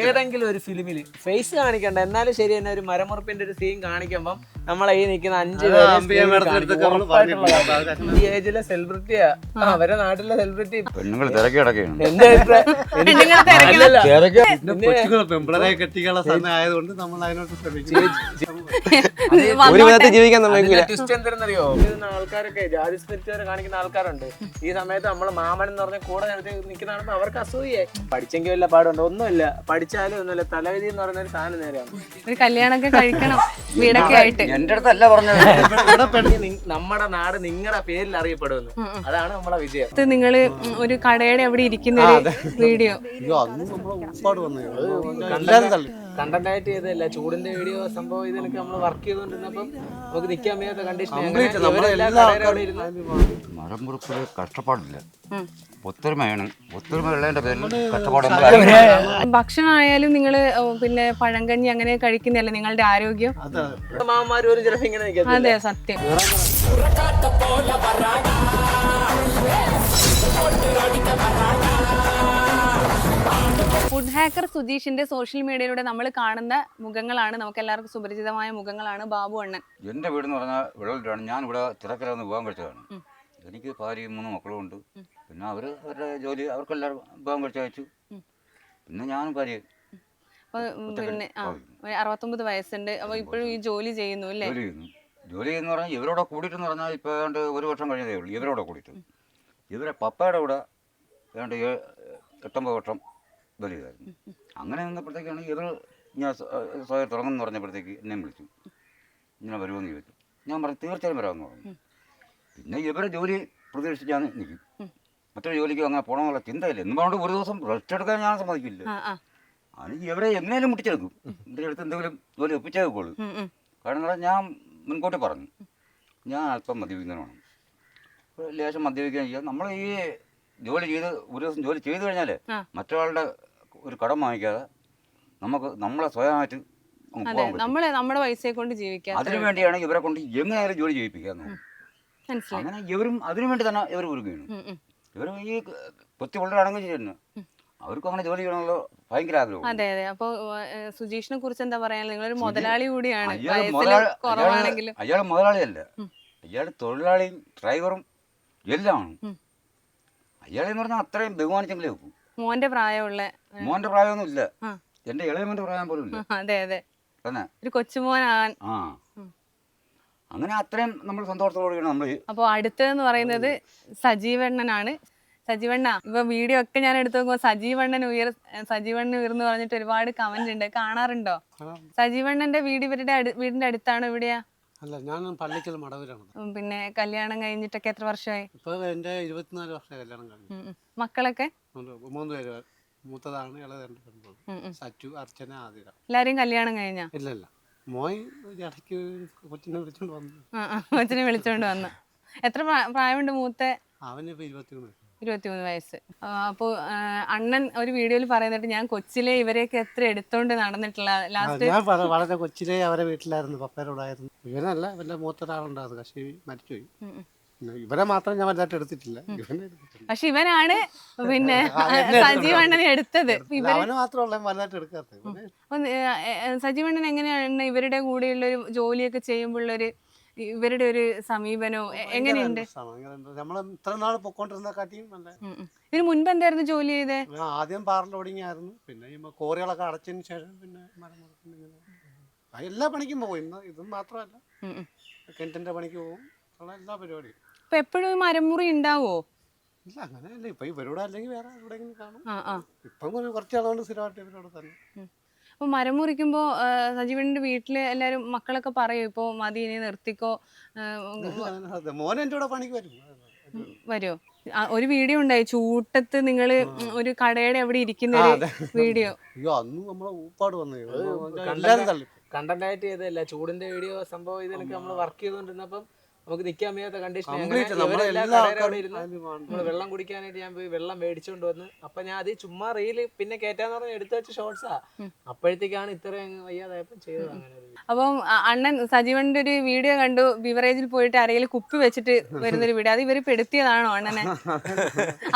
ഏതെങ്കിലും ഒരു ഫിലിമില് ഫേസ് കാണിക്കണ്ട, എന്നാലും ശരി തന്നെ ഒരു മരമുറപ്പിന്റെ ഒരു സീൻ കാണിക്കുമ്പം നമ്മളെ ഈ നിൽക്കുന്ന 5 ഈ ഏജിലെ സെലിബ്രിറ്റിയാ, അവരെ നാട്ടിലെ സെലിബ്രിറ്റി. പെണ്ണുങ്ങൾ തിരക്കി കിടക്കുകയാണ്. എന്റെ ട്വിസ്റ്റ് എന്തെന്നറിയോ, ആൾക്കാരൊക്കെ ജാതി സ്പിരിറ്റ് കാണിക്കുന്ന ആൾക്കാരുണ്ട്. ഈ സമയത്ത് നമ്മള് മാമൻ എന്ന് പറഞ്ഞ കൂടെ നിൽക്കുന്നതാണെന്ന് അവർക്ക് അസൂയേ. പഠിച്ചെങ്കിൽ വല്ല പാടുണ്ട്, ഒന്നുമില്ല. പഠിച്ചാലും ഒന്നുമില്ല, തലവിധി എന്ന് പറയുന്ന ഒരു സാധനം നേരെയാണ്. ഒരു കല്യാണമൊക്കെ കഴിക്കണം വീടൊക്കെ ആയിട്ട്. എന്റെ അടുത്തല്ല പറഞ്ഞത്, നമ്മുടെ നാട് നിങ്ങളുടെ പേരിൽ അറിയപ്പെടുന്നു. അതാണ് നമ്മളെ വിജയം. നിങ്ങള് ഒരു കടയുടെ അവിടെ ഇരിക്കുന്ന ഒരു വീഡിയോ കണ്ടന്റ് ആയിട്ട് ചെയ്തല്ല, ചൂടിന്റെ വീഡിയോ സംഭവം ഇതിനൊക്കെ നമ്മൾ വർക്ക് ചെയ്തോണ്ടിരുന്നപ്പം നമുക്ക് നിക്കാൻ വയ്യാത്ത കണ്ടീഷൻ. മരം മുറിപ്പിൽ കഷ്ടപ്പാടില്ല, ഒത്തൊരുമയാണ്. ഒത്തൊരുമ ഉള്ളതിന്റെ പേരിൽ കഷ്ടപ്പാട്. ഭക്ഷണമായാലും നിങ്ങള് പിന്നെ പഴങ്കഞ്ഞി അങ്ങനെ കഴിക്കുന്നതല്ലേ നിങ്ങളുടെ ആരോഗ്യം. മാമാരും ഒരു ചിലപ്പോൾ ഇങ്ങനെ നിൽക്കാം. അതെ, സത്യം. ഫുഡ് ഹാക്കർ സുജീഷിന്റെ സോഷ്യൽ മീഡിയയിലൂടെ നമ്മൾ കാണുന്ന മുഖങ്ങളാണ്, നമുക്ക് എല്ലാവർക്കും സുപരിചിതമായ മുഖങ്ങളാണ്. ബാബു അണ്ണൻ എന്റെ വീടെന്ന് പറഞ്ഞാൽ വിളവിലാണ്. ഞാൻ ഇവിടെ തിരക്കരന്ന് പോകാൻ കഴിച്ചതാണ്. എനിക്ക് ഭാര്യയും 3 മക്കളും ഉണ്ട്. പിന്നെ അവരുടെ ജോലി അവർക്കെല്ലാവരും പോകാൻ കഴിച്ച് അയച്ചു. പിന്നെ ഞാനും ഭാര്യ. പിന്നെ 69 വയസ്സുണ്ട്. അപ്പൊ ഇപ്പോഴും ഈ ജോലി ചെയ്യുന്നു അല്ലേ? ജോലി എന്ന് പറഞ്ഞാൽ ഇവരോടെ കൂടിയിട്ടെന്ന് പറഞ്ഞാൽ ഇപ്പോൾ ഏതാണ്ട് 1 വർഷം കഴിഞ്ഞതേ ഉള്ളൂ. ഇവരോടെ കൂടിയിട്ട് ഇവരെ പപ്പയുടെ കൂടെ ഏതാണ്ട് 8-9 വർഷം ജോലി ചെയ്തായിരുന്നു. അങ്ങനെ നിന്നപ്പോഴത്തേക്കാണ് ഇവർ ഞാൻ സ്വയം തുടങ്ങുമെന്ന് പറഞ്ഞപ്പോഴത്തേക്ക് എന്നെ വിളിച്ചു, ഇങ്ങനെ വരുമെന്ന് ചോദിച്ചു. ഞാൻ പറഞ്ഞു തീർച്ചയായും വരാമെന്ന് പറഞ്ഞു. പിന്നെ ഇവരെ ജോലി പ്രതീക്ഷിച്ച് ഞാൻ നിൽക്കും. മറ്റൊരു ജോലിക്ക് അങ്ങനെ പോകണമെന്നുള്ള ചിന്തയില്ല. എന്ന് പറഞ്ഞുകൊണ്ട് ഒരു ദിവസം റെസ്റ്റ് എടുക്കാൻ ഞാൻ സമ്മതിക്കില്ല. അത് ഇവരെ എങ്ങനെയും മുട്ടിച്ചെടുക്കും. എൻ്റെ അടുത്ത് എന്തെങ്കിലും ജോലി ഒപ്പിച്ചേക്കുള്ളൂ. കാരണം ഞാൻ മുൻകൂട്ടി പറഞ്ഞു, ഞാൻ അല്പം മദ്യപിക്കുന്നതാണ്. ലേശം മദ്യപിക്കുകയും ചെയ്യാം. നമ്മൾ ഈ ജോലി ചെയ്ത് ഒരു ദിവസം ജോലി ചെയ്ത് കഴിഞ്ഞാൽ മറ്റൊരാളുടെ ഒരു കടം വാങ്ങിക്കാതെ നമുക്ക് നമ്മളെ സ്വയമായിട്ട് നമ്മുടെ പൈസയെ കൊണ്ട് ജീവിക്കാം. അതിനു വേണ്ടിയാണ് ഇവരെ കൊണ്ട് എങ്ങനെയായാലും ജോലി ചെയ്യിപ്പിക്കാന്ന്. അങ്ങനെ ഇവരും അതിനു വേണ്ടി തന്നെ ഇവർ ഒരുങ്ങുകയാണ്. ഇവർ ഈ കൊത്തി വളരാണെങ്കിൽ ചെയ്യുന്നു. അവർക്കും അങ്ങനെ ജോലി ചെയ്യണമല്ലോ ഭയങ്കര ആഗ്രഹം. അതെ അതെ. അപ്പൊ സുജീഷിനെ കുറിച്ച് എന്താ പറയാ? നിങ്ങളൊരു മുതലാളി കൂടിയാണ്. അയാൾ മുതലാളിയല്ല, അയാൾ തൊഴിലാളിയും ഡ്രൈവറും എല്ലാമാണ്. അയാളെന്ന് പറഞ്ഞാൽ അത്രയും ബഹുമാനിച്ചെങ്കിലേ വെക്കും. മോന്റെ പ്രായമൊന്നും ഇല്ല, എന്റെ ഇളയമോന്റെ പ്രായം പോലും ഇല്ല. അതെ അതെ, തന്നെ ഒരു കൊച്ചുമോനാകാൻ. അങ്ങനെ അത്രയും നമ്മൾ സന്തോഷത്തോടെയാണ് നമ്മൾ. അപ്പൊ അടുത്തതെന്ന് പറയുന്നത് സജീവണ്ണനാണ്. സജീവണ്ണ ഇപ്പൊ വീഡിയോ ഒക്കെ ഞാൻ എടുത്തു നോക്കുമ്പോ സജീവണ്ണൻ ഉയർന്ന് പറഞ്ഞിട്ട് ഒരുപാട് കമന്റ് ഉണ്ട്, കാണാറുണ്ടോ? സജീവണ്ണന്റെ വീട് ഇവരുടെ വീടിന്റെ അടുത്താണോ എവിടെയാ? അല്ല, ഞാൻ പള്ളിക്കൽ മടവൂരാണ്. പിന്നെ കല്യാണം കഴിഞ്ഞിട്ടൊക്കെ എത്ര വർഷമായി? ഇപ്പൊ എന്റെ 24 വർഷമായി കല്യാണം കഴിഞ്ഞു. മക്കളൊക്കെ 3 പേര്. മൂത്തതാണ്, ഇളയത് 2 പെൺപിള്ളേർ, സച്ചു, അർച്ചന, ആതിര. എല്ലാരും കല്യാണം കഴിഞ്ഞാ? ഇല്ല, മോയ് ഇടയ്ക്ക് കൊച്ചിനെ വിളിച്ചോണ്ട് വന്നു. കൊച്ചിനെ വിളിച്ചോണ്ട് വന്നു. എത്ര പ്രായമുണ്ട് മൂത്ത? അവന് ഇപ്പൊ 23 വയസ്സ്. അപ്പൊ അണ്ണൻ ഒരു വീഡിയോയിൽ പറയുന്നിട്ട് ഞാൻ കൊച്ചിലെ ഇവരെയൊക്കെ എത്ര എടുത്തോണ്ട് നടന്നിട്ടുള്ള ലാസ്റ്റ്. ഞാൻ വളരെ കൊച്ചിലെ അവരെ വീട്ടിലായിരുന്നു, പപ്പേരോടായിരുന്നു. ഇവനല്ല, ഇവന്റെ മൂത്തൊരാളുണ്ടായിരുന്നു, പക്ഷേ മരിച്ചുപോയി. ഇവരെ മാത്രം ഞാൻ വലുതായിട്ട് എടുത്തിട്ടില്ല. പക്ഷെ ഇവനാണ് പിന്നെ സജീവണ്ണനെ എടുത്തത്. അവന് മാത്രമല്ല വലുതായിട്ട് എടുക്കാത്തത്. സജീവണ്ണൻ എങ്ങനെയാണ് ഇവരുടെ കൂടെയുള്ള ഒരു ജോലിയൊക്കെ ചെയ്യുമ്പോഴുള്ളൊരു ഇവരുടെ ഒരു സമീപനോ എങ്ങനെയുണ്ട്? നമ്മൾ ഇത്ര നാൾ പൊക്കോണ്ടിരുന്ന കാട്ടിയും നല്ല. ഇതിന് മുൻപ് എന്തായിരുന്നു ജോലി ചെയ്തേ? ആദ്യം പാറ ലോഡിങ് ആയിരുന്നു, പിന്നെ കോറികളൊക്കെ അടച്ചതിന് ശേഷം പിന്നെ എല്ലാ പണിക്കും പോകും. ഇതും മാത്രമല്ല, കിണറ്റിന്റെ പണിക്ക് പോകും, എല്ലാ പരിപാടിയും. ഇപ്പൊ എപ്പോഴും മരമുറി ഉണ്ടാവോ? ഇല്ല, അങ്ങനെയല്ല. ഇപ്പൊ ഇവരോട് അല്ലെങ്കിൽ വേറെ എവിടെയെങ്കിലും കാണും. ഇപ്പം കുറച്ച് ആളുകൊണ്ട് സ്ഥിരമായിട്ട് ഇവരോട് തന്നെ. അപ്പൊ മരം മുറിക്കുമ്പോ സജീവന്റെ വീട്ടില് എല്ലാരും മക്കളൊക്കെ പറയും ഇപ്പൊ മതി, ഇനി നിർത്തിക്കോ? മോൻ എന്റെ കൂടെ പണിക്ക് വരുമോ? ഒരു വീഡിയോ ഉണ്ടായി, ചൂട്ടത്ത് നിങ്ങള് ഒരു കടയുടെ അവിടെ ഇരിക്കുന്ന ഒരു വീഡിയോ. കണ്ടന്റ് ആയിട്ട് ചെയ്തല്ല, ചൂടിന്റെ വീഡിയോ സംഭവം ഇതിനൊക്കെ നമ്മൾ വർക്ക് ചെയ്തോണ്ടിരുന്നപ്പം നമുക്ക് നിൽക്കാൻ വയ്യാത്ത കണ്ടീഷൻ Complete നമ്മളെല്ലാ ആൾക്കാരും നമ്മള് വെള്ളം കുടിക്കാനായിട്ട് ഞാൻ പോയി വെള്ളം മേടിച്ചോണ്ട് വന്ന് അപ്പൊ ഞാൻ അത് ചുമ്മാ റീല് പിന്നെ കേറ്റാന്ന് പറഞ്ഞ് എടുത്തു വെച്ച ഷോർട്സാ അപ്പോഴത്തേക്കാണ് ഇത്രയും വയ്യാതായപ്പോ ചെയ്തത് അങ്ങനെ ഒരു അപ്പം അണ്ണൻ സജീവന്റെ ഒരു വീഡിയോ കണ്ടു, ബിവറേജിൽ പോയിട്ട് അരയിൽ കുപ്പി വെച്ചിട്ട് വരുന്നൊരു വീഡിയോ. അത് ഇവര് പെടുത്തിയതാണോ അണ്ണനെ?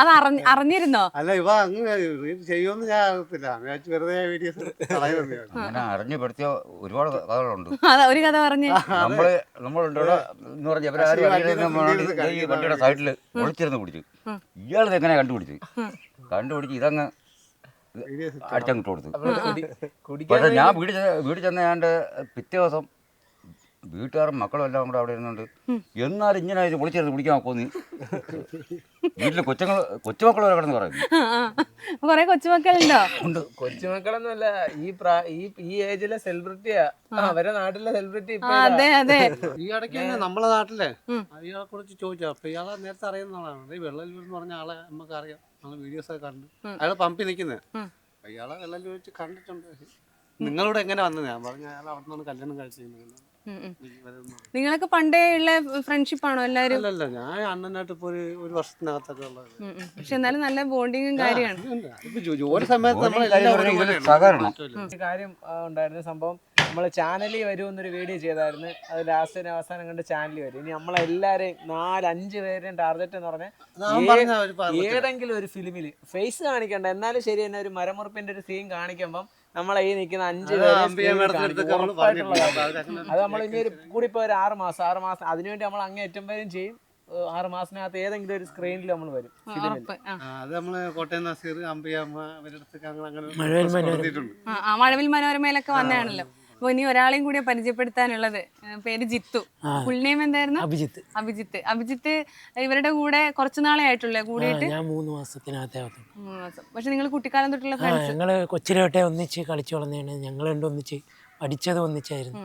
അത് അറിഞ്ഞിരുന്നോ? അല്ല ഇവ അങ്ങ് ചെയ്യുമെന്ന് ഞാൻ അറിയത്തില്ല, വെറുതെ വീഡിയോസ് അങ്ങനെ അറിഞ്ഞുപെടുത്തിയ ഒരുപാട് കഥകളുണ്ട്. അതാ ഒരു കഥ പറഞ്ഞേ. നമ്മളുണ്ട് ഇവിടെ എന്ന് പറഞ്ഞാൽ ഇവരാരും അറിയാതെ ഈ വണ്ടിയുടെ സൈഡിൽ ഒളിച്ചിരുന്ന് പിടിച്ചു. ഇയാളിത് എങ്ങനെ കണ്ടുപിടിച്ച് ഇതങ്ങ് അടിച്ചങ്ങിട്ട് കൊടുത്തു. പക്ഷെ ഞാൻ വീട്ടിൽ ചെന്ന ഞാൻ പിറ്റേ ദിവസം വീട്ടുകാരും മക്കളും എല്ലാം കൂടെ അവിടെ ഇരുന്നുണ്ട്, എന്നാലും ഇങ്ങനെ പൊളിച്ചിരുന്ന് പിടിക്കാൻ നോക്കുന്നു. വീട്ടില് കൊച്ചുമക്കൾ വരെ കിടന്ന് പറയുന്നു. കൊറേ കൊച്ചുമക്കളുണ്ടോ? കൊച്ചുമക്കളൊന്നുമല്ല, ഈ ഏജിലെ സെലിബ്രിറ്റിയാ, അവരെ നാട്ടിലെ സെലിബ്രിറ്റി. അതെ അതെ. ഈ ഇടയ്ക്ക് തന്നെ നമ്മളെ നാട്ടിലെ ഇയാളെ കുറിച്ച് ചോദിച്ചു. അപ്പൊ ഇയാളെ നേരത്തെ അറിയുന്ന ആളാണ്. ഈ വെള്ളല്ലൂർ എന്ന് പറഞ്ഞ ആളെ നമുക്ക് അറിയാം, നമ്മൾ വീഡിയോസ് ഒക്കെ കണ്ടു. അയാൾ പമ്പിൽ നിൽക്കുന്നത്. ഇയാളെ വെള്ളല്ലൂർ വെച്ച് കണ്ടിട്ടുണ്ട്. നിങ്ങളിവിടെ എങ്ങനെ വന്നത്? ഞാൻ പറഞ്ഞു അയാൾ അവിടെ നിന്നാണ് കല്യാണം കഴിച്ചിരുന്നത്. നിങ്ങളൊക്കെ പണ്ടേ ഉള്ള ഫ്രണ്ട്ഷിപ്പ് ആണോ എല്ലാരും? അല്ലല്ല, ഞാൻ അണ്ണനായിട്ട് ഇപ്പൊ ഒരു വർഷത്തിനകത്തൊക്കെ ഉള്ളത്. പക്ഷെ എന്നാലും നല്ല ബോണ്ടിങ്ങും കാര്യമാണ്. ജോലി സമയത്ത് കാര്യം ഉണ്ടായിരുന്ന സംഭവം, നമ്മള് ചാനലിൽ വരുമെന്നൊരു വീഡിയോ ചെയ്തായിരുന്നു. അത് ലാസ്റ്റിന് അവസാനം കണ്ട് ചാനലിൽ വരും. ഇനി നമ്മളെല്ലാരെയും 4-5 പേരെയും ടാർഗറ്റ് എന്ന് പറഞ്ഞാൽ ഏതെങ്കിലും ഒരു ഫിലിമില് ഫേസ് കാണിക്കണ്ട, എന്നാലും ശരി തന്നെ ഒരു മരമുറിപ്പിന്റെ ഒരു സീൻ കാണിക്കുമ്പം നമ്മളെ ഈ നിൽക്കുന്ന 5 പേര് അത് നമ്മൾ ഇനി ഒരു കൂടിപ്പോ ഒരു 6 മാസം അതിനുവേണ്ടി നമ്മൾ അങ്ങേ അറ്റം വരും ചെയ്യും. 6 മാസത്തിനകത്ത് ഏതെങ്കിലും ഒരു സ്ക്രീനിൽ നമ്മൾ വരും. അത് നമ്മള് കോട്ടയം നസീർ, അമ്പിയമ്മ ഇവരടുത്തൊക്കെ അങ്ങനെ മഴവിൽ മനോരമയിലൊക്കെ വന്നതാണല്ലോ. അപ്പൊ ഇനി ഒരാളെയും കൂടി പരിചയപ്പെടുത്താനുള്ളത്. പേര് ജിത്തു. ഫുൾ നെയിം എന്തായിരുന്നു? അഭിജിത്ത്. ഇവരുടെ കൂടെ കുറച്ചു നാളെ ആയിട്ടുള്ളേ കൂടിയിട്ട്? ഞാൻ 3 മാസത്തിനകത്തേ. 3 മാസം. പക്ഷെ നിങ്ങൾ കുട്ടിക്കാലം തൊട്ടുള്ള ഫ്രണ്ട്സ്? ഞങ്ങള് കൊച്ചിലോട്ടെ ഒന്നിച്ച് കളിച്ചു വളർന്നതാണ്. ഞങ്ങൾ രണ്ടും ഒന്നിച്ച് പഠിച്ചത് ഒന്നിച്ചായിരുന്നു.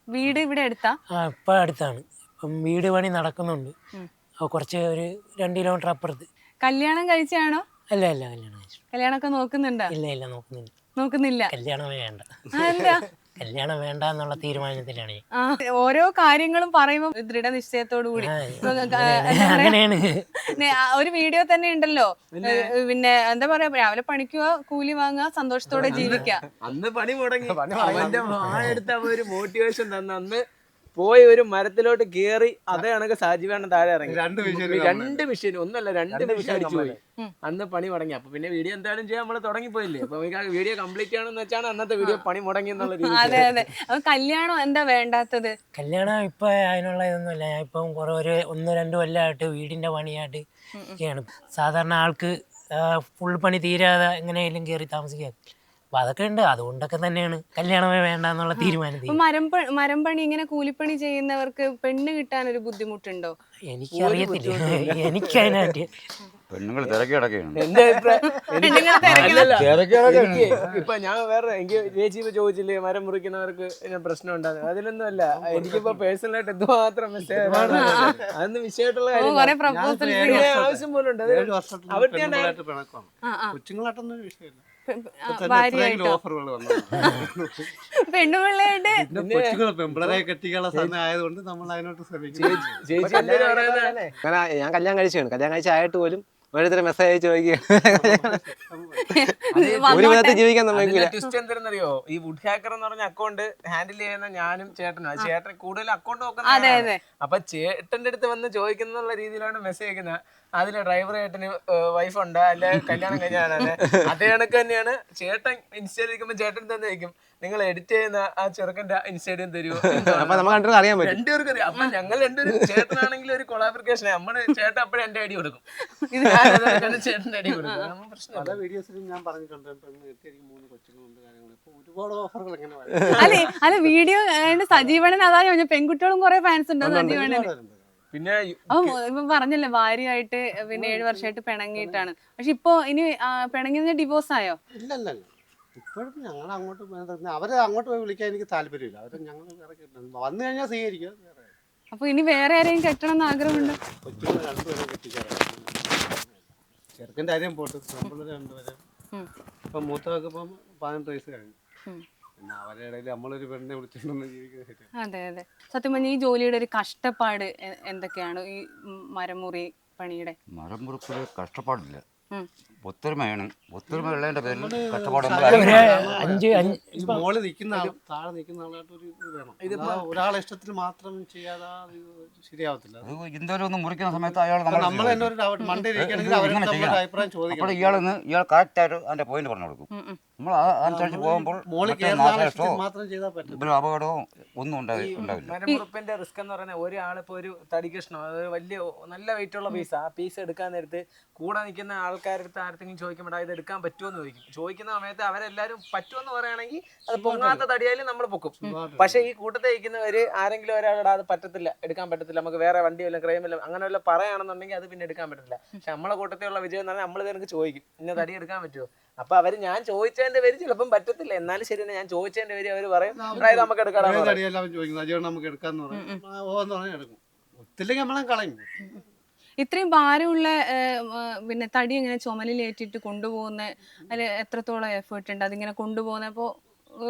വീട് ഇവിടെ അടുത്താ? ഇപ്പൊ അടുത്താണ്. ഇപ്പം വീട് പണി നടക്കുന്നുണ്ട്. കുറച്ച് ഒരു 2 കിലോമീറ്റർ അപ്പുറത്ത്. കല്യാണം കഴിച്ചാണോ? അല്ല കല്യാണമൊക്കെ നോക്കുന്നുണ്ടോ? ഇല്ല നോക്കുന്നില്ല. കല്യാണം വേണ്ട എന്നുള്ള തീരുമാനത്തിലാണ്. ഓരോ കാര്യങ്ങളും പറയുമ്പോ ദൃഢനിശ്ചയത്തോടു കൂടി. അങ്ങനെയാണ്. ഒരു വീഡിയോ തന്നെ ഉണ്ടല്ലോ, പിന്നെ എന്താ പറയാ, രാവിലെ പണിക്കുക, കൂലി വാങ്ങുക, സന്തോഷത്തോടെ ജീവിക്കുക. അന്ന് പണി മുടങ്ങി അവന്റെ എടുത്ത ഒരു മോട്ടിവേഷൻ തന്ന അന്ന് പോയി ഒരു മരത്തിലോട്ട് കേറി അതേ കണക്ക് സാജീവണ്ണൻ താഴെ ഇറങ്ങി. 2 മെഷീൻ ഒന്നല്ല 2 മെഷീൻ അടിച്ചു പോയി. അന്ന് പണി മുടങ്ങി. അപ്പൊ പിന്നെ വീഡിയോ എന്തായാലും ചെയ്യാൻ നമ്മള് തുടങ്ങിപ്പോയില്ലേ. അപ്പൊ വീഡിയോ കംപ്ലീറ്റ് ചെയ്യണമെന്ന് വെച്ചാണ് അന്നത്തെ വീഡിയോ പണി മുടങ്ങി എന്നുള്ള രീതി. അതെ. അപ്പൊ കല്യാണം എന്താ വേണ്ടാത്തത്? കല്യാണം ഇപ്പൊ അതിനുള്ള ഇതൊന്നുമില്ല. ഞാൻ ഇപ്പം കുറെ 1-2 കൊല്ലമായിട്ട് വീടിന്റെ പണിയായിട്ട് ഒക്കെയാണ്. സാധാരണ ആൾക്ക് ഫുൾ പണി തീരാതെ എങ്ങനെയായാലും കയറി താമസിക്കാം. അപ്പൊ അതൊക്കെ ഉണ്ട്. അതുകൊണ്ടൊക്കെ തന്നെയാണ് കല്യാണമേ വേണ്ട എന്നുള്ള തീരുമാനം. മരം പണി ഇങ്ങനെ കൂലിപ്പണി ചെയ്യുന്നവർക്ക് പെണ്ണ് കിട്ടാൻ ഒരു ബുദ്ധിമുട്ടുണ്ടോ? എനിക്കറിയത്തില്ല. എനിക്കതിനായിട്ട് പെണ്ണുങ്ങൾ തിരക്കി കിടക്കുകയാണ്. എന്റെ ഇപ്പൊ ഞാൻ വേറെ എനിക്ക് ചേച്ചി ചോദിച്ചില്ലേ മരം മുറിക്കുന്നവർക്ക് പ്രശ്നം ഉണ്ടാകും. അതിലൊന്നും അല്ല. എനിക്കിപ്പോ പേഴ്സണലായിട്ട് എന്തുമാത്രം മെസ്സേജ് അതൊന്നും വിഷയമായിട്ടുള്ള കാര്യം ആവശ്യം പോലും ഉണ്ട്. കൊച്ചുങ്ങളായിട്ടൊന്നും വിഷയമില്ല. പെണ്ണുപിള്ളേരുടെ പെമ്പിളരെ കെട്ടിക്കാനുള്ള സമയം ആയതുകൊണ്ട് നമ്മൾ അതിനോട്ട് ശ്രമിക്കും. ഞാൻ കല്യാണം കഴിച്ചാണ്. കല്യാണം കഴിച്ചായിട്ട് പോലും ഓരോരുത്തർ മെസ്സേജ് അയച്ച് ചോദിക്കുകയാണ്. ഒരു വിധത്തിൽ ജീവിക്കാൻ ട്വിസ്റ്റ് എന്തെന്നറിയോ, ഈ വുഡ് ഹാക്കർ എന്ന് പറഞ്ഞ അക്കൗണ്ട് ഹാൻഡിൽ ചെയ്യുന്ന ഞാനും ചേട്ടനും. ചേട്ടൻ കൂടുതൽ അക്കൗണ്ട് നോക്കുന്നത്. അപ്പൊ ചേട്ടന്റെ അടുത്ത് വന്ന് ചോദിക്കുന്ന രീതിയിലാണ് മെസ്സേജ് അയക്കുന്നത്. അതിലെ ഡ്രൈവർ ചേട്ടന് വൈഫുണ്ട്, അല്ലെ കല്യാണം കഴിഞ്ഞാണ്. അതേ കണക്ക് തന്നെയാണ് ചേട്ടൻ ഇൻസ്റ്റയിൽ ഇരിക്കുമ്പോ ചേട്ടൻ തന്നെ ചോദിക്കും, നിങ്ങൾ എഡിറ്റ് ചെയ്യുന്ന ആ ചെറുക്കന്റെ ഇൻസ്റ്റയും തരുമോ? അറിയാൻ പറ്റും. രണ്ടുപേർക്കും അറിയാം. അപ്പൊ ഞങ്ങൾ രണ്ടുപേരും ചേട്ടനാണെങ്കിൽ ഒരു കൊളാബറിക്കേഷൻ, നമ്മള് ചേട്ടൻ അപ്പോഴും എന്റെ ഐഡി കൊടുക്കും, ചേട്ടന്റെ ഐഡി കൊടുക്കും. പല വീഡിയോസിലും ഞാൻ പറഞ്ഞിട്ടുണ്ട് 3 കൊച്ചുങ്ങളുണ്ട് കാര്യങ്ങൾ. ഇപ്പൊ ഒരുപാട് ഓഫറുകൾ എങ്ങനെ അല്ല വീഡിയോ സജീവണ്ണൻ അതാ ചോദിച്ചു. പെൺകുട്ടികളും കുറെ ഫാൻസ് ഉണ്ടോ സജീവണ്ണന്? പിന്നെ ഇപ്പൊ പറഞ്ഞല്ലേ ഭാര്യയായിട്ട് പിന്നെ 7 വർഷമായിട്ട് പിണങ്ങിയിട്ടാണ്. പക്ഷെ ഇപ്പൊ ഇനി പിണങ്ങിയ ഡിവോഴ്സ് ആയോ? ഇല്ലല്ല, ഇപ്പോഴും ഞങ്ങൾ അങ്ങോട്ട് അവരെ അങ്ങോട്ട് പോയി വിളിക്കാൻ എനിക്ക് താല്പര്യമില്ല. അവര് ഞങ്ങൾ വന്നു കഴിഞ്ഞാൽ സ്വീകരിക്കുക. അപ്പൊ ഇനി വേറെ ആരെയും കെട്ടണം എന്ന് ആഗ്രഹമുണ്ട്? കൊച്ചുങ്ങൾ 2 പേരെ കെട്ടിക്കാറ്. ചെറുക്കൻ്റെ കാര്യം പോട്ട്, നമ്മൾ 2 പേരെ. ഇപ്പം മൂത്തവർക്ക് ഇപ്പം 18 വയസ്സ് കഴിഞ്ഞു. പിന്നെ അവരുടെ ഇടയിൽ നമ്മളൊരു പെണ്ണിനെ വിളിച്ചിട്ടൊന്നും ജീവിക്കുന്നത് ശരിയാണ്. അതെ അതെ. സത്യം പറഞ്ഞാൽ ഈ ജോലിയുടെ ഒരു കഷ്ടപ്പാട് എന്തൊക്കെയാണ് ഈ മരം മുറി പണിയുടെ? മരം മുറിക്കൽ കഷ്ടപ്പാടില്ല, ഉം. ഒത്തൊരുമയാണ്. ഒത്തൊരുമ ഉള്ളതിന്റെ പേരിൽ കഷ്ടപ്പാട് ഈ മോളിൽ നിൽക്കുന്ന ആളും താഴെ നിൽക്കുന്ന ആളായിട്ട് ഒരു ഇത് വേണം. ഒരാളെ ഇഷ്ടത്തിന് മാത്രം ചെയ്യാതെ അത് ശരിയാവത്തില്ല. ഇന്ത്യയിൽ ഒന്ന് മുറിക്കുന്ന സമയത്ത് അയാൾ നമ്മൾ തന്നെ ഒരു മണ്ടയിൽ ഇരിക്കുകയാണെങ്കിൽ അവരുടെ അഭിപ്രായം ചോദിക്കണം. ഇയാൾ കറക്റ്റായിട്ട് അതിന്റെ പോയിന്റ് പറഞ്ഞു കൊടുക്കും. നമ്മൾ അതനുസരിച്ച് പോകുമ്പോൾ മോളിൽ മറ്റേ കയറുന്ന ആളെ നാശനഷ്ടമോ ഇഷ്ടത്തിന് മാത്രം ചെയ്താൽ പറ്റും. ഒരു അപകടമോ ഒന്നും ഉണ്ടാവില്ല. മരമുറിപ്പിന്റെ റിസ്ക് എന്ന് പറഞ്ഞാൽ ഒരാളിപ്പോ ഒരു തടി കഷ്ണം, അത് വലിയ നല്ല വെയിറ്റ് ഉള്ള പീസ്, ആ പീസ് എടുക്കാൻ നേരത്ത് കൂടെ നിൽക്കുന്ന ആൾക്കാരടുത്ത് ആർക്കെങ്കിലും ചോദിക്കുമ്പോൾ ഇത് എടുക്കാൻ പറ്റുമോ എന്ന് ചോദിക്കുന്ന സമയത്ത് അവരെല്ലാരും പറ്റുമെന്ന് പറയുകയാണെങ്കിൽ അത് പൊങ്ങാത്ത തടിയായാലും നമ്മൾ പൊക്കും. പക്ഷെ ഈ കൂട്ടത്തിൽ ഇരിക്കുന്നവര് ആരെങ്കിലും ഒരാളുടെ അത് പറ്റത്തില്ല, എടുക്കാൻ പറ്റത്തില്ല, നമുക്ക് വേറെ വണ്ടിയല്ല ക്രൈമല്ല അങ്ങനെ വല്ല പറയുകയാണെന്നുണ്ടെങ്കിൽ അത് പിന്നെ എടുക്കാൻ പറ്റില്ല. പക്ഷെ നമ്മളെ കൂട്ടത്തിലുള്ള വിജയം എന്ന് പറഞ്ഞാൽ നമ്മൾ നിനക്ക് ചോദിക്കും ഇന്ന തടി എടുക്കാൻ പറ്റുമോ. അപ്പൊ അവര് ഞാൻ ചോദിച്ചതിന്റെ പേര് ചിലപ്പം പറ്റത്തില്ല, എന്നാലും ശരി ഞാൻ ചോദിച്ചതിന്റെ പേര് അവര് പറയും അതായത് നമുക്ക് എടുക്കണം. തടിയെല്ലാം ചോദിക്കുന്നത് അജയോട് നമുക്ക് എടുക്കാന്ന് പറയും. ഓന്ന് പറഞ്ഞാൽ എടുക്കും, ഒത്തില്ലെങ്കിൽ നമ്മളെ കളയും. ഇത്രയും ഭാരമുള്ള പിന്നെ തടി ഇങ്ങനെ ചുമലിലേറ്റിട്ട് കൊണ്ടുപോകുന്ന അതിൽ എത്രത്തോളം എഫേർട്ട് ഉണ്ട് അതിങ്ങനെ കൊണ്ടുപോകുന്നപ്പോ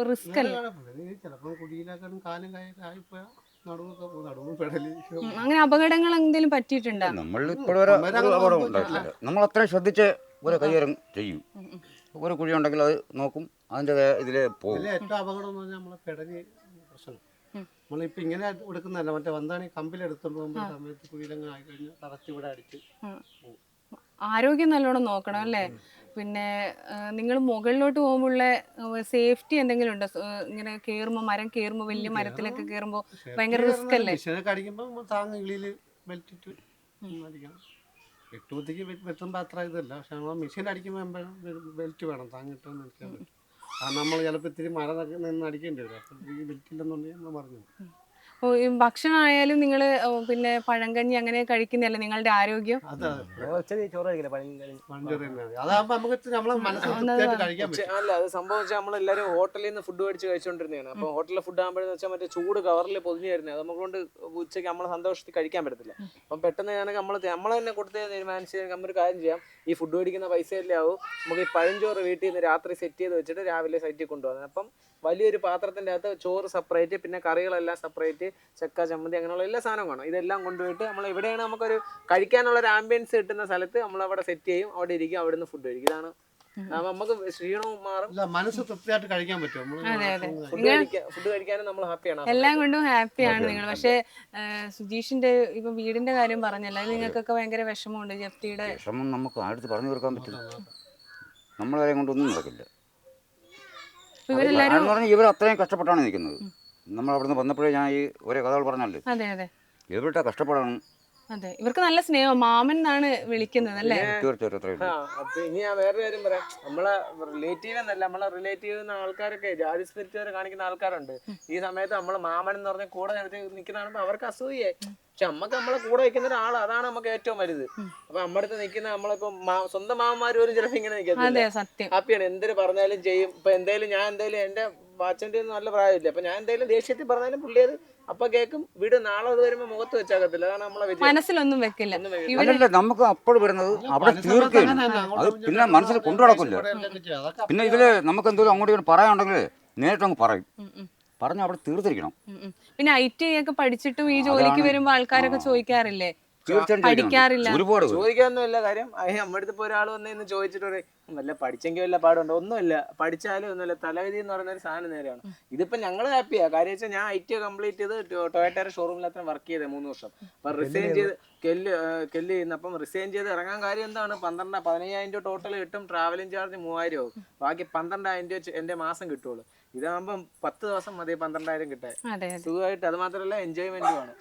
റിസ്ക് അല്ലേ? ചിലപ്പോൾ കുടിയിലാക്കാനും കാലും കായൊക്കെ ആയിപ്പോയാൽ നടുവൊക്കെ പോകും, നടുവും പെടലി. അങ്ങനെ അപകടങ്ങൾ എന്തെങ്കിലും പറ്റിയിട്ടുണ്ടോ? നമ്മൾ ഇപ്പോഴും ഒരു അപകടം ഉണ്ടായിട്ടില്ല. നമ്മൾ അത്രയും ശ്രദ്ധിച്ച് ഒരു കൈകാര്യം ചെയ്യും. ഒരു കുഴി ഉണ്ടെങ്കിൽ അത് നോക്കും, അതിന്റെ ഇതിലെ പോകും. ഏറ്റവും അപകടം എന്ന് പറഞ്ഞാൽ നമ്മളെ പെടലി പ്രശ്നം. നമ്മളിപ്പോൾ ഇങ്ങനെ എടുക്കുന്നതല്ല, മറ്റേ വന്താണ് കമ്പിലെടുത്തോണ്ട് പോകുമ്പോൾ സമയത്ത് കുഴിയിലങ്ങ് ആയിക്കഴിഞ്ഞാൽ കറക്റ്റ് ഇവിടെ അടിച്ച് പോകും. ആരോഗ്യം നല്ലോണം നോക്കണം അല്ലേ? പിന്നെ നിങ്ങൾ മുകളിലോട്ട് പോകുമ്പോഴുള്ള സേഫ്റ്റി എന്തെങ്കിലും ഉണ്ടോ? ഇങ്ങനെ കേറുമ്പോ മരം കേറുമ്പോ വലിയ മരത്തിലൊക്കെ കേറുമ്പോ ഭയങ്കര റിസ്ക് അല്ലേ? മെഷീനൊക്കെ അടിക്കുമ്പോൾ താങ്ങ് കിളിയിൽ ബെൽറ്റ് ഇട്ട് അടിക്കണം. വെട്ടുകുത്തിക്ക് വെട്ടുമ്പോൾ അത്ര ഇതല്ല, പക്ഷെ നമ്മൾ മെഷീൻ അടിക്കുമ്പോൾ ബെൽറ്റ് വേണം, താങ്ങിട്ടൊന്നും നിൽക്കാൻ പറ്റും. കാരണം നമ്മൾ ചിലപ്പോൾ ഇത്തിരി മരം നിന്ന് അടിക്കേണ്ടി വരും. അപ്പം ഈ ബെൽറ്റ് ഇല്ലെന്നുണ്ടെങ്കിൽ നമ്മൾ പറഞ്ഞു. ഭക്ഷണം ആയാലും നിങ്ങൾ പിന്നെ പഴങ്കഞ്ഞി അങ്ങനെ കഴിക്കുന്നതല്ലേ നിങ്ങളുടെ ആരോഗ്യം? അതാകുമ്പോൾ നമുക്ക് നമ്മളെ മനസ്സിലായിട്ട് കഴിക്കാൻ പറ്റും. അല്ല അത് സംഭവിച്ചാൽ നമ്മളെല്ലാരും ഹോട്ടലിൽ നിന്ന് ഫുഡ് മേടിച്ച് കഴിച്ചുകൊണ്ടിരുന്നതാണ്. അപ്പൊ ഹോട്ടലിലെ ഫുഡ് ആകുമ്പോഴെന്ന് വെച്ചാൽ മറ്റേ ചൂട് കവറിൽ പൊതിഞ്ഞു വരുന്നത്, അത് നമുക്ക് കൊണ്ട് ഉച്ചയ്ക്ക് നമ്മളെ സന്തോഷത്തിൽ കഴിക്കാൻ പറ്റത്തില്ല. അപ്പം പെട്ടെന്ന് ഞാനൊക്കെ നമ്മൾ തന്നെ കൊടുത്ത് തീരുമാനിച്ച് നമ്മൊരു കാര്യം ചെയ്യാം, ഈ ഫുഡ് മേടിക്കുന്ന പൈസയല്ലേ ആവും, നമുക്ക് ഈ പഴഞ്ചോറ് വീട്ടിൽ നിന്ന് രാത്രി സെറ്റ് ചെയ്ത് വെച്ചിട്ട് രാവിലെ സൈറ്റിൽ കൊണ്ടുപോകുന്നത്. അപ്പം വലിയൊരു പാത്രത്തിൻ്റെ അകത്ത് ചോറ് സെപ്പറേറ്റ്, പിന്നെ കറികളെല്ലാം സെപ്പറേറ്റ്, ചക്ക ചമ്മന്തി അങ്ങനെയുള്ള എല്ലാ സാധനവും കാണും. ഇതെല്ലാം കൊണ്ടുപോയിട്ട് നമ്മൾ എവിടെയാണ് നമുക്കൊരു കഴിക്കാനുള്ള ഒരു ആംബിയൻസ് കിട്ടുന്ന സ്ഥലത്ത് നമ്മൾ അവിടെ സെറ്റ് ചെയ്യും, അവിടെ ഇരിക്കും, അവിടെ നിന്ന് ഫുഡ് കഴിക്കും. ഇതാണ് നമുക്ക് ക്ഷീണവും മാറും, മനസ്സ് തൃപ്തിയായിട്ട് കഴിക്കാൻ പറ്റും. ഫുഡ് കഴിക്കാനും നമ്മൾ ഹാപ്പിയാണ്, എല്ലാം കൊണ്ടും ഹാപ്പിയാണ് നിങ്ങൾ. പക്ഷെ സുജീഷിന്റെ ഇപ്പൊ വീടിന്റെ കാര്യം പറഞ്ഞല്ലോ, അത് നിങ്ങൾക്കൊക്കെ ഭയങ്കര വിഷമമുണ്ട്. ജപ്തിയുടെ വിഷമം നമുക്ക് ആടുത്ത് പറഞ്ഞു തീർക്കാൻ പറ്റില്ല, നമ്മളെ കൊണ്ടൊന്നും നടക്കില്ല. ഇവർ അത്രയും കഷ്ടപ്പെട്ടാണ് നിൽക്കുന്നത്. നമ്മൾ അവിടുന്ന് വന്നപ്പോഴേ ഞാൻ ഈ ഒരേ കഥകൾ പറഞ്ഞല്ലേ, അതെ അതെ ഇവരുടെ കഷ്ടപ്പാടാണ്. അതെ, ഇവർക്ക് നല്ല സ്നേഹം, മാമൻ എന്നാണ് വിളിക്കുന്നത് അല്ലേ? തീർച്ചയായിട്ടും. ഇനി ഞാൻ വേറൊരു കാര്യം പറയാം, നമ്മളെ റിലേറ്റീവ് എന്നല്ല, നമ്മളെ റിലേറ്റീവ് എന്ന ആൾക്കാരൊക്കെ ജാതി സ്പിരിറ്റ് കാണിക്കുന്ന ആൾക്കാരുണ്ട്. ഈ സമയത്ത് നമ്മള് മാമൻ എന്ന് പറഞ്ഞ കൂടെ നിൽക്കുന്നതാകുമ്പോ അവർക്ക് അസൂയേ. പക്ഷെ നമ്മക്ക് നമ്മളെ കൂടെ നിൽക്കുന്ന ഒരാൾ, അതാണ് നമുക്ക് ഏറ്റവും വലുത്. അപ്പൊ നമ്മുടെ അടുത്ത് നിൽക്കുന്ന നമ്മളിപ്പോ സ്വന്തം മാമന്മാർ പോലും ചിലപ്പോ ഇങ്ങനെ നിൽക്കത്തില്ല, ഹാപ്പിയാണ്, എന്തൊരു പറഞ്ഞാലും ചെയ്യും. ഇപ്പൊ എന്തായാലും ഞാൻ എന്തായാലും എന്റെ വാച്ചന്റെ ഒന്നും നല്ല പ്രായമില്ല, അപ്പൊ ഞാൻ എന്തായാലും ദേഷ്യത്തിൽ പറഞ്ഞാലും പുള്ളി അത് അപ്പൊ കേൾക്കും, വീട് നാളെ അത് വരുമ്പോ മുഖത്ത് വെച്ചാകത്തില്ല. അതാണ് നമ്മളെ മനസ്സിലൊന്നും വെക്കില്ല. അല്ലല്ല, നമുക്ക് അപ്പോൾ വരുന്നത് അവിടെ തീർക്കുകയാണ്, അത് പിന്നെ മനസ്സിൽ കൊണ്ടു നടക്കില്ല. പിന്നെ ഇതില് നമുക്ക് എന്തെങ്കിലും അങ്ങോട്ട് പറയാനുണ്ടെങ്കിൽ നേരിട്ടങ്ങ് പറയും, പറഞ്ഞ അവിടെ തീർത്തിരിക്കണം. പിന്നെ IT ഒക്കെ പഠിച്ചിട്ടും ഈ ജോലിക്ക് വരുമ്പോ ആൾക്കാരൊക്കെ ചോദിക്കാറില്ലേ? പഠിക്കാറില്ല, ഒരുപാട് ചോദിക്കാനൊന്നുമില്ല കാര്യം. നമ്മുടെ അടുത്ത് ഇപ്പൊ ഒരാൾ വന്ന് ചോദിച്ചിട്ട് വല്ല പഠിച്ചെങ്കിൽ വല്ല പാടുണ്ടോ? ഒന്നുമില്ല, പഠിച്ചാലും ഒന്നുമില്ല, തലവിധി എന്ന് പറയുന്ന ഒരു സാധനം നേരെയാണ്. ഇതിപ്പോ ഞങ്ങൾ ഹാപ്പിയാ, കാര്യം വെച്ചാൽ ഞാൻ IT കംപ്ലീറ്റ് ചെയ്ത് ടൊയോട്ടയുടെ ഷോറൂമിലത്ര വർക്ക് ചെയ്തത് 3 വർഷം. അപ്പൊ റിസൈൻ ചെയ്ത് കെല്ല് ചെയ്യുന്ന, അപ്പം റിസൈൻ ചെയ്ത് ഇറങ്ങാൻ കാര്യം എന്താണ്, 15,000 രൂപ ടോട്ടൽ കിട്ടും, ട്രാവലിംഗ് ചാർജ് 3,000 ആവും, ബാക്കി 12,000 രൂപ എന്റെ മാസം കിട്ടുള്ളൂ. ഇതാകുമ്പം 10 ദിവസം മതി 12,000 കിട്ടാൻ, സുഖമായിട്ട്. അത് മാത്രമല്ല എൻജോയ്മെന്റും ആണ്.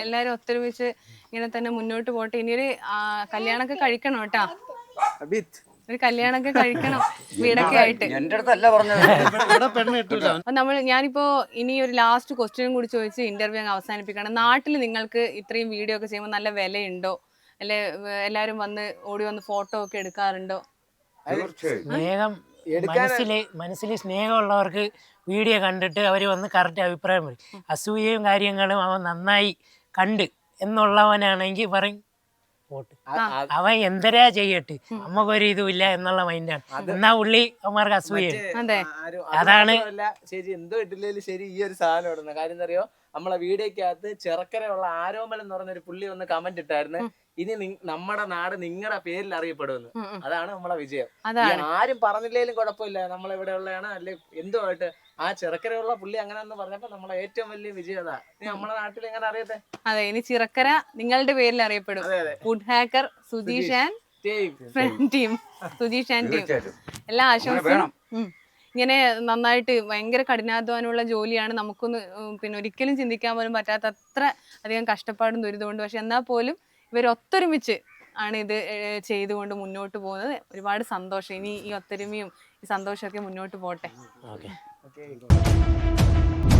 എല്ലാരും ഒത്തൊരുമിച്ച് ഇങ്ങനെ തന്നെ മുന്നോട്ട് പോട്ടെ. ഇനിയൊരു കല്യാണമൊക്കെ കഴിക്കണം കേട്ടാ, ഒരു കല്യാണമൊക്കെ കഴിക്കണം വീടൊക്കെ ആയിട്ട്. എന്റെ അടുത്തല്ല പറഞ്ഞത്. ഞാനിപ്പോ ഇനി ഒരു ലാസ്റ്റ് ക്വസ്റ്റ്യനും കൂടി ചോദിച്ച് ഇന്റർവ്യൂ അങ്ങ് അവസാനിപ്പിക്കണം. നാട്ടിൽ നിങ്ങൾക്ക് ഇത്രയും വീഡിയോ ഒക്കെ ചെയ്യുമ്പോൾ നല്ല വിലയുണ്ടോ? അല്ലെ എല്ലാരും വന്ന് ഓടി വന്ന് ഫോട്ടോ ഒക്കെ എടുക്കാറുണ്ടോ? സ്നേഹം മനസ്സിൽ സ്നേഹമുള്ളവർക്ക് വീഡിയോ കണ്ടിട്ട് അവർ വന്ന് കറക്റ്റ് അഭിപ്രായം പറയും. അസൂയയും കാര്യങ്ങളും അവൻ നന്നായി കണ്ട് എന്നുള്ളവനാണെങ്കിൽ പറയും വോട്ട്. ആ- ആ- അവൻ എന്തരാ ചെയ്യട്ട് നമുക്കൊരു ഇതുമില്ല എന്നുള്ള മൈൻഡാണ്. എന്നാ പുള്ളി അവന്മാർക്ക് അസൂയാണ്. അതെ. അതാണ് ചേച്ചി എന്തോ ഇട്ടില്ലേലും ശരി ഈ ഒരു സാധനം ഇടുന്നത്. കാര്യം എന്താ അറിയോ, നമ്മളെ വീഡിയോക്കകത്ത് ചെറുക്കരയുള്ള ആരോമൽ എന്ന് പറഞ്ഞൊരു പുള്ളി വന്ന് കമന്റ് ഇട്ടായിരുന്നു, ഇനി നമ്മുടെ നാട് നിങ്ങളുടെ പേരിൽ അറിയപ്പെടുമെന്ന്. അതാണ് നമ്മളെ വിജയം. ഈ ആരും പറഞ്ഞില്ലേലും കുഴപ്പമില്ല, നമ്മളിവിടെ ഉള്ളതാണ് അല്ലെ എന്തുമായിട്ട് ആ ചെറുക്കരയുള്ള പുള്ളി അങ്ങനെ എന്ന് പറഞ്ഞപ്പോ നമ്മളെ ഏറ്റവും വലിയ വിജയം അതാ. ഇനി നമ്മളെ നാട്ടിൽ എങ്ങനെ അറിയട്ടെ. അതെ, ഇനി ചിറക്കര നിങ്ങളുടെ പേരിൽ അറിയപ്പെടും. അതെ അതെ. Food hacker Sujeesh and team, Sujeesh and team. തീർച്ചയായിട്ടും എല്ലാ അങ്ങനെ ആശംസയും. വേണം. ഇങ്ങനെ നന്നായിട്ട് ഭയങ്കര കഠിനാധ്വാനമുള്ള ജോലിയാണ്. നമുക്കൊന്ന് പിന്നെ ഒരിക്കലും ചിന്തിക്കാൻ പോലും പറ്റാത്ത അത്ര അധികം കഷ്ടപ്പാടും ദുരിതമുണ്ട്. പക്ഷെ എന്നാൽ പോലും ഇവർ ഒത്തൊരുമിച്ച് ആണ് ഇത് ചെയ്തുകൊണ്ട് മുന്നോട്ട് പോകുന്നത്. ഒരുപാട് സന്തോഷം. ഇനി ഈ ഒത്തൊരുമയും ഈ സന്തോഷമൊക്കെ മുന്നോട്ട് പോട്ടെ. ഓക്കെ. ഓക്കെ.